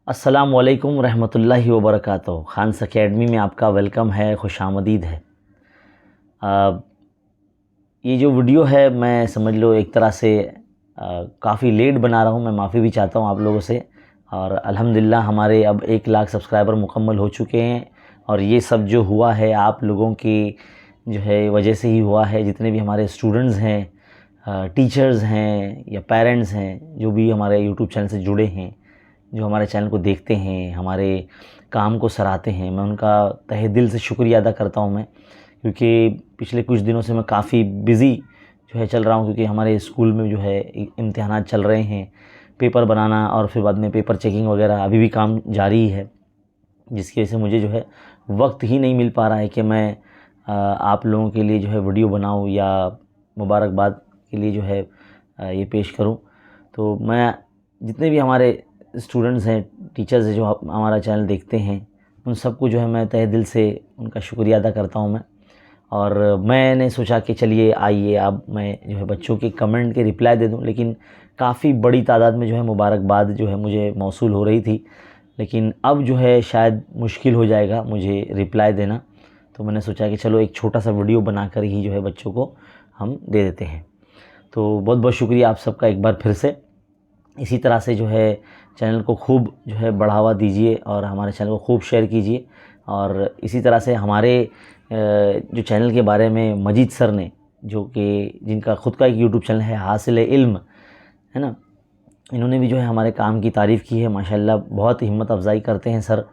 अस्सलामुअलैकुम रहमतुल्लाहि व बरकातुहू। खान्स अकेडमी में आपका वेलकम है, खुशामदीद है। आ, ये जो वीडियो है मैं समझ लो एक तरह से काफ़ी लेट बना रहा हूँ। मैं माफ़ी भी चाहता हूँ आप लोगों से। और अल्हम्दुलिल्लाह हमारे अब 1 लाख सब्सक्राइबर मुकम्मल हो चुके हैं। और ये सब जो हुआ है आप लोगों की जो है वजह से ही हुआ है। जितने भी हमारे स्टूडेंट्स हैं, टीचर्स हैं या पेरेंट्स हैं, जो भी हमारे यूट्यूब चैनल से जुड़े हैं, जो हमारे चैनल को देखते हैं, हमारे काम को सराहते हैं, मैं उनका तहे दिल से शुक्रिया अदा करता हूँ। मैं क्योंकि पिछले कुछ दिनों से मैं काफ़ी बिज़ी जो है चल रहा हूँ, क्योंकि हमारे स्कूल में जो है इम्तिहानात चल रहे हैं, पेपर बनाना और फिर बाद में पेपर चेकिंग वगैरह अभी भी काम जारी है, जिसकी वजह से मुझे जो है वक्त ही नहीं मिल पा रहा है कि मैं आप लोगों के लिए जो है वीडियो बनाऊँ या मुबारकबाद के लिए जो है ये पेश करूँ। तो मैं जितने भी हमारे स्टूडेंट्स हैं, टीचर्स हैं, जो हमारा चैनल देखते हैं, उन सबको जो है मैं तहे दिल से उनका शुक्रिया अदा करता हूँ मैं। और मैंने सोचा कि चलिए आइए अब मैं जो है बच्चों के कमेंट के रिप्लाई दे दूं, लेकिन काफ़ी बड़ी तादाद में जो है मुबारकबाद जो है मुझे मौसूल हो रही थी, लेकिन अब जो है शायद मुश्किल हो जाएगा मुझे रिप्लाई देना। तो मैंने सोचा कि चलो एक छोटा सा वीडियो बनाकर ही जो है बच्चों को हम दे देते हैं। तो बहुत बहुत शुक्रिया आप सबका एक बार फिर से। इसी तरह से जो है चैनल को खूब जो है बढ़ावा दीजिए और हमारे चैनल को खूब शेयर कीजिए। और इसी तरह से हमारे जो चैनल के बारे में मजीद सर ने, जो कि जिनका ख़ुद का एक यूट्यूब चैनल है हासिल इल्म, है ना, इन्होंने भी जो है हमारे काम की तारीफ़ की है। माशाल्लाह बहुत हिम्मत अफजाई करते हैं सर,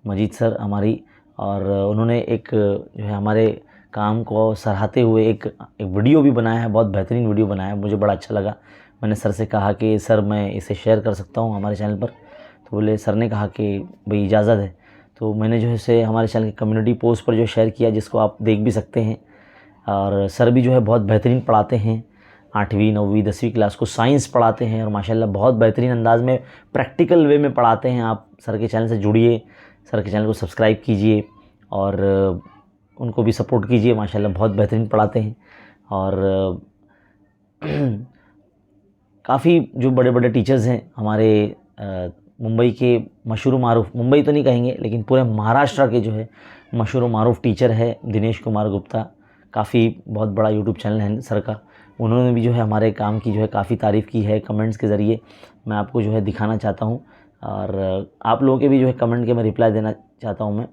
मजीद सर हमारी। और उन्होंने एक जो है हमारे काम को सराहते हुए एक वीडियो भी बनाया है, बहुत बेहतरीन वीडियो बनाया है, मुझे बड़ा अच्छा लगा। मैंने सर से कहा कि सर मैं इसे शेयर कर सकता हूँ हमारे चैनल पर, तो बोले, सर ने कहा कि भाई इजाज़त है। तो मैंने जो है इसे हमारे चैनल के कम्युनिटी पोस्ट पर जो शेयर किया, जिसको आप देख भी सकते हैं। और सर भी जो है बहुत बेहतरीन पढ़ाते हैं, 8वीं 9वीं 10वीं क्लास को साइंस पढ़ाते हैं और माशाल्लाह बहुत बेहतरीन अंदाज़ में प्रैक्टिकल वे में पढ़ाते हैं। आप सर के चैनल से जुड़िए, सर के चैनल को सब्सक्राइब कीजिए और उनको भी सपोर्ट कीजिए। माशाल्लाह बहुत बेहतरीन पढ़ाते हैं। और काफ़ी जो बड़े बड़े टीचर्स हैं हमारे मुंबई के मशहूर मारूफ, मुंबई तो नहीं कहेंगे लेकिन पूरे महाराष्ट्र के जो है मशहूर मारूफ टीचर है दिनेश कुमार गुप्ता, काफ़ी बहुत बड़ा यूट्यूब चैनल है सर का। उन्होंने भी जो है हमारे काम की जो है काफ़ी तारीफ़ की है कमेंट्स के ज़रिए। मैं आपको जो है दिखाना चाहता हूँ और आप लोगों के भी जो है कमेंट के मैं रिप्लाई देना चाहता हूँ मैं।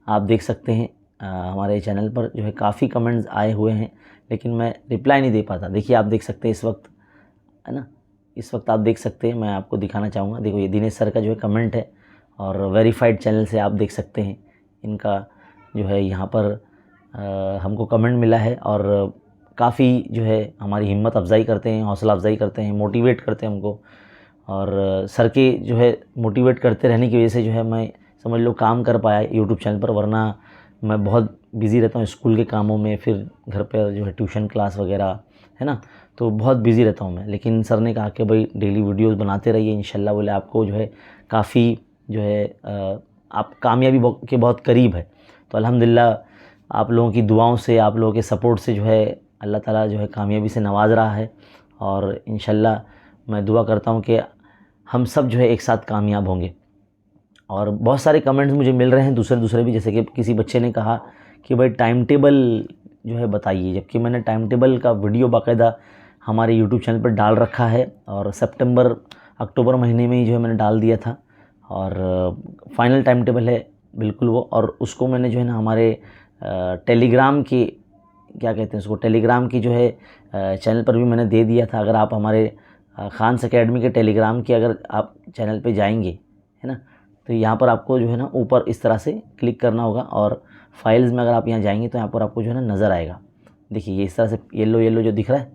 आप देख सकते हैं हमारे चैनल पर जो है काफ़ी कमेंट्स आए हुए हैं, लेकिन मैं रिप्लाई नहीं दे पाता। देखिए आप देख सकते हैं इस वक्त, है ना, इस वक्त आप देख सकते हैं। मैं आपको दिखाना चाहूँगा, देखो ये दिनेश सर का जो है कमेंट है और वेरीफाइड चैनल से आप देख सकते हैं इनका जो है यहाँ पर हमको कमेंट मिला है। और काफ़ी जो है हमारी हिम्मत अफजाई करते हैं, हौसला अफजाई करते हैं, मोटिवेट करते हैं हमको। और सर के जो है मोटिवेट करते रहने की वजह से जो है मैं समझ लो काम कर पाया यूट्यूब चैनल पर, वरना मैं बहुत बिज़ी रहता हूँ स्कूल के कामों में, फिर घर पर जो है ट्यूशन क्लास वगैरह, है ना, तो बहुत बिज़ी रहता हूँ मैं। लेकिन सर ने कहा कि भाई डेली वीडियोस बनाते रहिए, इंशाल्लाह बोले आपको जो है काफ़ी जो है आप कामयाबी के बहुत करीब है। तो अल्हम्दुलिल्लाह आप लोगों की दुआओं से, आप लोगों के सपोर्ट से जो है अल्लाह ताला जो है कामयाबी से नवाज रहा है। और इंशाल्लाह मैं दुआ करता हूँ कि हम सब जो है एक साथ कामयाब होंगे। और बहुत सारे कमेंट्स मुझे मिल रहे हैं दूसरे भी, जैसे कि किसी बच्चे ने कहा कि भाई टाइम टेबल जो है बताइए, जबकि मैंने टाइम टेबल का वीडियो बाकायदा हमारे यूट्यूब चैनल पर डाल रखा है और सितंबर अक्टूबर महीने में ही जो है मैंने डाल दिया था। और फाइनल टाइम टेबल है बिल्कुल वो, और उसको मैंने जो है ना हमारे टेलीग्राम की, क्या कहते हैं उसको, टेलीग्राम की जो है चैनल पर भी मैंने दे दिया था। अगर आप हमारे खान्स अकेडमी के टेलीग्राम के अगर आप चैनल पे जाएंगे, है ना, तो यहाँ पर आपको जो है ना ऊपर इस तरह से क्लिक करना होगा और फाइल्स में अगर आप यहाँ जाएंगे तो यहाँ पर आपको जो है ना नज़र आएगा। देखिए ये इस तरह से येलो येलो जो दिख रहा है,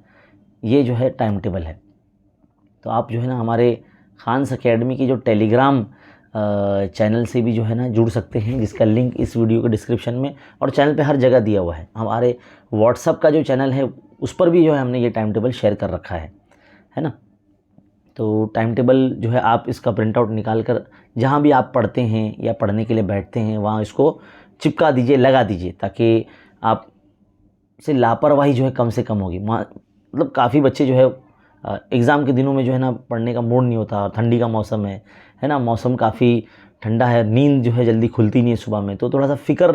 ये जो है टाइम टेबल है। तो आप जो है ना हमारे खान्स अकेडमी की जो टेलीग्राम चैनल से भी जो है ना जुड़ सकते हैं, जिसका लिंक इस वीडियो के डिस्क्रिप्शन में और चैनल पे हर जगह दिया हुआ है। हमारे व्हाट्सअप का जो चैनल है उस पर भी जो है हमने ये टाइम टेबल शेयर कर रखा है ना। तो टाइम टेबल जो है आप इसका प्रिंट आउट निकाल कर जहाँ भी आप पढ़ते हैं या पढ़ने के लिए बैठते हैं वहाँ इसको चिपका दीजिए, लगा दीजिए, ताकि आप से लापरवाही जो है कम से कम होगी। मतलब काफ़ी बच्चे जो है एग्ज़ाम के दिनों में जो है ना पढ़ने का मूड नहीं होता, ठंडी का मौसम है ना, मौसम काफ़ी ठंडा है, नींद जो है जल्दी खुलती नहीं है सुबह में, तो थोड़ा सा फ़िक्र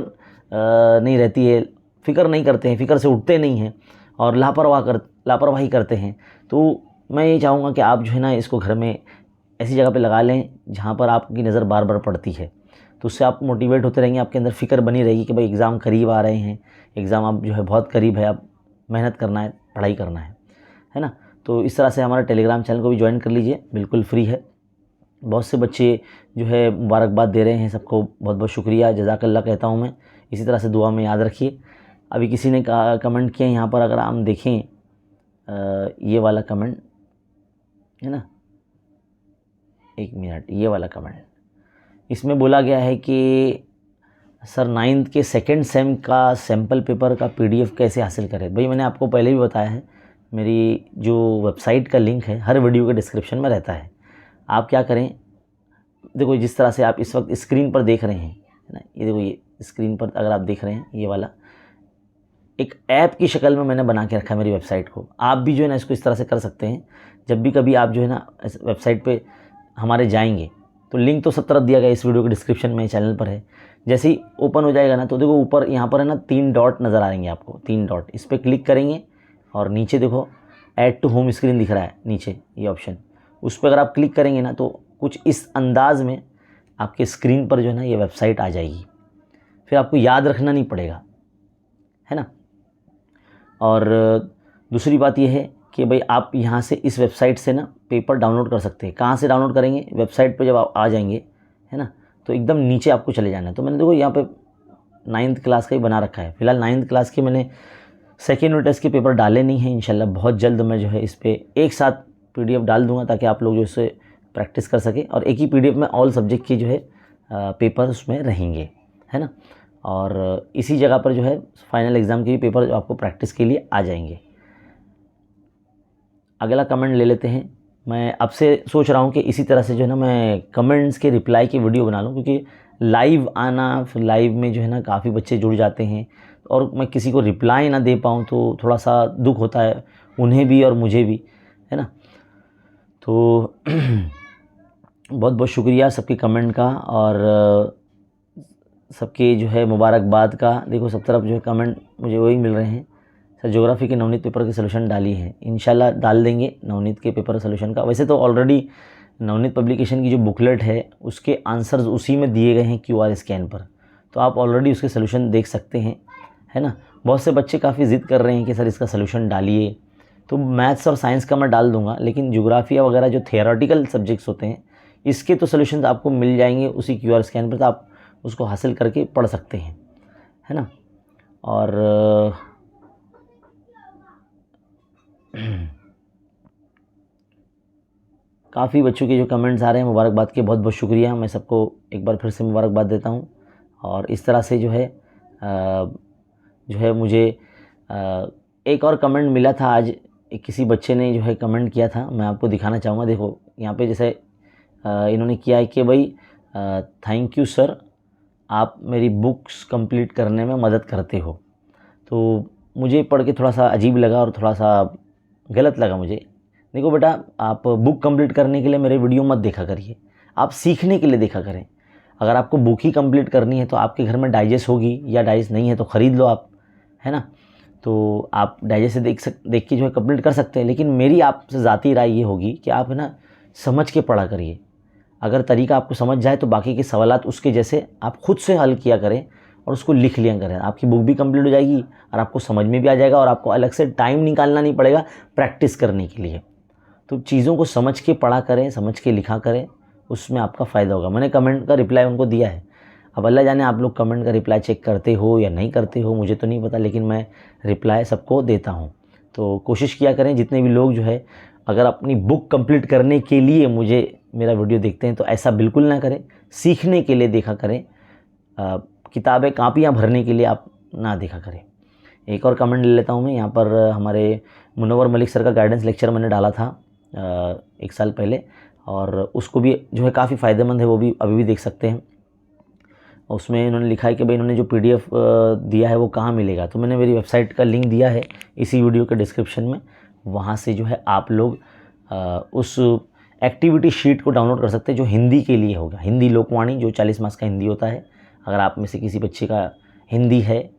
नहीं रहती है, फ़िक्र नहीं करते हैं, फ़िक्र से उठते नहीं हैं और लापरवाही करते हैं। तो मैं ये चाहूँगा कि आप जो है ना इसको घर में ऐसी जगह पे लगा लें जहाँ पर आपकी नज़र बार बार पड़ती है, तो उससे आप मोटिवेट होते रहेंगे, आपके अंदर फ़िक्र बनी रहेगी कि भाई एग्ज़ाम करीब आ रहे हैं, एग्ज़ाम आप जो है बहुत करीब है, आप मेहनत करना है, पढ़ाई करना है ना। तो इस तरह से हमारे टेलीग्राम चैनल को भी ज्वाइन कर लीजिए, बिल्कुल फ्री है। बहुत से बच्चे जो है मुबारकबाद दे रहे हैं, सबको बहुत बहुत शुक्रिया, जज़ाकल्लाह कहता हूँ मैं। इसी तरह से दुआ में याद रखिए। अभी किसी ने कमेंट किया यहाँ पर, अगर हम देखें ये वाला कमेंट है ना, 1 मिनट, ये वाला कमेंट, इसमें बोला गया है कि सर 9th के सेकंड सेम का सैम्पल पेपर का PDF कैसे हासिल करें। भाई मैंने आपको पहले भी बताया है, मेरी जो वेबसाइट का लिंक है हर वीडियो के डिस्क्रिप्शन में रहता है। आप क्या करें, देखो जिस तरह से आप इस वक्त स्क्रीन पर देख रहे हैं, है ना, ये देखो, ये स्क्रीन पर अगर आप देख रहे हैं, ये वाला एक ऐप की शक्ल में मैंने बना के रखा है मेरी वेबसाइट को। आप भी जो है ना इसको इस तरह से कर सकते हैं। जब भी कभी आप जो है ना इस वेबसाइट पे हमारे जाएंगे, तो लिंक तो सब तरफ दिया गया, इस वीडियो के डिस्क्रिप्शन में, चैनल पर है। जैसे ही ओपन हो जाएगा ना, तो देखो ऊपर यहाँ पर है ना 3 डॉट नज़र आ रहेंगे आपको, 3 डॉट, इस पर क्लिक करेंगे और नीचे देखो ऐड टू होम स्क्रीन दिख रहा है नीचे, ये ऑप्शन, उस पर अगर आप क्लिक करेंगे ना तो कुछ इस अंदाज में आपके स्क्रीन पर जो है ना ये वेबसाइट आ जाएगी। फिर आपको याद रखना नहीं पड़ेगा, है ना। और दूसरी बात यह है कि भाई आप यहाँ से इस वेबसाइट से ना पेपर डाउनलोड कर सकते हैं। कहाँ से डाउनलोड करेंगे, वेबसाइट पे जब आप आ जाएंगे, है ना, तो एकदम नीचे आपको चले जाना है। तो मैंने देखो यहाँ पे 9th क्लास का ही बना रखा है। फिलहाल 9th क्लास के मैंने सेकेंड यूनिट टेस्ट के पेपर डाले नहीं हैं। इंशाल्लाह बहुत जल्द मैं जो है इस पर एक साथ PDF डाल दूँगा, ताकि आप लोग जो इससे प्रैक्टिस कर सकें, और एक ही PDF में ऑल सब्जेक्ट की जो है पेपर उसमें रहेंगे, है ना। और इसी जगह पर जो है फाइनल एग्ज़ाम के भी पेपर जो आपको प्रैक्टिस के लिए आ जाएंगे। अगला कमेंट ले लेते हैं। मैं अब से सोच रहा हूँ कि इसी तरह से जो है ना मैं कमेंट्स के रिप्लाई की वीडियो बना लूँ, क्योंकि लाइव आना, फिर लाइव में जो है ना काफ़ी बच्चे जुड़ जाते हैं, और मैं किसी को रिप्लाई ना दे पाऊँ तो थोड़ा सा दुख होता है, उन्हें भी और मुझे भी, है ना। तो बहुत बहुत शुक्रिया सबके कमेंट का, और सबके जो है मुबारकबाद का। देखो सब तरफ जो है कमेंट मुझे वही मिल रहे हैं, सर ज्योग्राफी के नवनीत पेपर के सलूशन डाली है। इंशाल्लाह डाल देंगे नवनीत के पेपर सलूशन का। वैसे तो ऑलरेडी नवनीत पब्लिकेशन की जो बुकलेट है उसके आंसर्स उसी में दिए गए हैं QR स्कैन पर, तो आप ऑलरेडी उसके सलूशन देख सकते हैं, है ना। बहुत से बच्चे काफ़ी ज़िद कर रहे हैं कि सर इसका सलूशन डालिए, तो मैथ्स और साइंस का मैं डाल दूँगा, लेकिन ज्योग्राफिया वगैरह जो थियोरेटिकल सब्जेक्ट्स होते हैं इसके तो सलूशन आपको मिल जाएंगे उसी QR स्कैन पर, तो आप उसको हासिल करके पढ़ सकते हैं, है ना। और काफ़ी बच्चों के जो कमेंट्स आ रहे हैं मुबारकबाद के, बहुत बहुत शुक्रिया। मैं सबको एक बार फिर से मुबारकबाद देता हूँ। और इस तरह से जो है मुझे एक और कमेंट मिला था आज, किसी बच्चे ने जो है कमेंट किया था, मैं आपको दिखाना चाहूँगा। देखो यहाँ पे जैसे इन्होंने किया है कि भाई थैंक यू सर, आप मेरी बुक्स कंप्लीट करने में मदद करते हो। तो मुझे पढ़ के थोड़ा सा अजीब लगा और थोड़ा सा गलत लगा मुझे। देखो बेटा, आप बुक कंप्लीट करने के लिए मेरे वीडियो मत देखा करिए, आप सीखने के लिए देखा करें। अगर आपको बुक ही कंप्लीट करनी है तो आपके घर में डाइजेस्ट होगी, या डाइजेस्ट नहीं है तो ख़रीद लो आप, है ना। तो आप डाइजेस्ट से देख के जो है कंप्लीट कर सकते हैं। लेकिन मेरी आपसे ज़ाती राय ये होगी कि आप है ना समझ के पढ़ा करिए। अगर तरीका आपको समझ जाए तो बाकी के सवालात उसके जैसे आप खुद से हल किया करें और उसको लिख लिया करें। आपकी बुक भी कंप्लीट हो जाएगी और आपको समझ में भी आ जाएगा, और आपको अलग से टाइम निकालना नहीं पड़ेगा प्रैक्टिस करने के लिए। तो चीज़ों को समझ के पढ़ा करें, समझ के लिखा करें, उसमें आपका फ़ायदा होगा। मैंने कमेंट का रिप्लाई उनको दिया है। अब अल्लाह जाने आप लोग कमेंट का रिप्लाई चेक करते हो या नहीं करते हो, मुझे तो नहीं पता, लेकिन मैं रिप्लाई सबको देता हूँ। तो कोशिश किया करें जितने भी लोग जो है, अगर अपनी बुक कंप्लीट करने के लिए मुझे मेरा वीडियो देखते हैं तो ऐसा बिल्कुल ना करें, सीखने के लिए देखा करें। किताबें कापियाँ भरने के लिए आप ना देखा करें। एक और कमेंट ले लेता हूँ मैं। यहाँ पर हमारे मुनव्वर मलिक सर का गाइडेंस लेक्चर मैंने डाला था 1 साल पहले, और उसको भी जो है काफ़ी फ़ायदेमंद है, वो भी अभी भी देख सकते हैं। उसमें इन्होंने लिखा है कि भाई इन्होंने जो PDF दिया है वो कहाँ मिलेगा। तो मैंने मेरी वेबसाइट का लिंक दिया है इसी वीडियो के डिस्क्रिप्शन में, वहाँ से जो है आप लोग उस एक्टिविटी शीट को डाउनलोड कर सकते हैं जो हिंदी के लिए होगा। हिंदी लोकवाणी जो 40 मार्क्स का हिंदी होता है, अगर आप में से किसी बच्चे का हिंदी है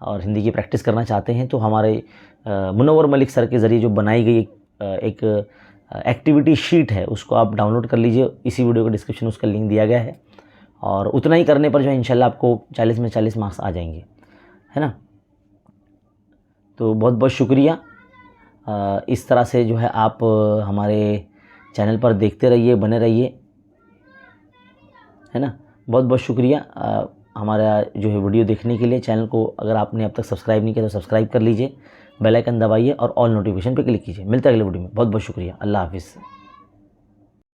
और हिंदी की प्रैक्टिस करना चाहते हैं तो हमारे मुनव्वर मलिक सर के ज़रिए जो बनाई गई एक एक्टिविटी शीट है उसको आप डाउनलोड कर लीजिए। इसी वीडियो के डिस्क्रिप्शन उसका लिंक दिया गया है और उतना ही करने पर जो है इंशाल्लाह आपको 40 में 40 मार्क्स आ जाएंगे, है ना। तो बहुत बहुत शुक्रिया। इस तरह से जो है आप हमारे चैनल पर देखते रहिए, बने रहिए, है ना। बहुत बहुत शुक्रिया हमारा जो है वीडियो देखने के लिए। चैनल को अगर आपने अब तक सब्सक्राइब नहीं किया तो सब्सक्राइब कर लीजिए, बेल आइकन दबाइए और ऑल नोटिफिकेशन पे क्लिक कीजिए। मिलता है अगले वीडियो में। बहुत बहुत शुक्रिया। अल्लाह हाफिज़।